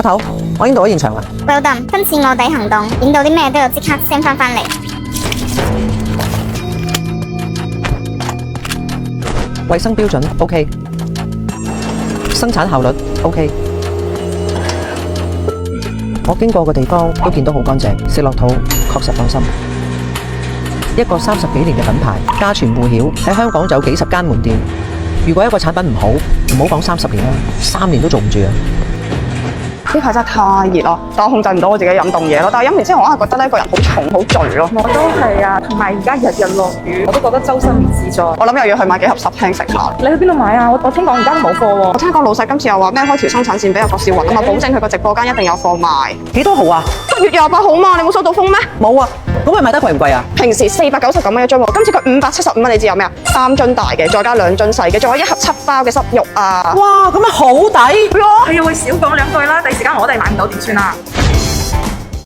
頭，我已經到咗現場啦。Well done，今次臥底行動，影到啲咩都要即刻 send 返嚟。衛生標準 OK， 生產效率 OK。我經過嘅地方都見到好乾淨，食落肚確實放心。一個30幾年嘅品牌，家傳戶曉，喺香港就有幾十間門店。如果一個產品唔好，唔好講30年啦，3年都做唔住啊！呢排真係太熱咯，但我控制唔到我自己飲凍嘢咯。但係飲完之後，我係覺得呢個人好重好醉咯。我都係啊，同埋而家日日落雨，我都覺得周身唔自在。我諗又要去買幾盒濕聽食下。你去邊度買啊？我聽講而家都冇貨喎。我聽講老細今次又話咩開條生產線俾阿郭少雲，咁啊保證佢個直播間一定有貨賣。幾多號啊7月28號嘛，你冇收到風咩？冇啊，咁咪賣得貴唔貴啊？平時499蚊一樽喎，今次佢575蚊，你知有咩啊？3樽大嘅，再加2樽細嘅，仲有1盒7包嘅濕肉啊！哇，咁咪好抵係啊，會少講2句啦，第時間我哋買唔到點算啊？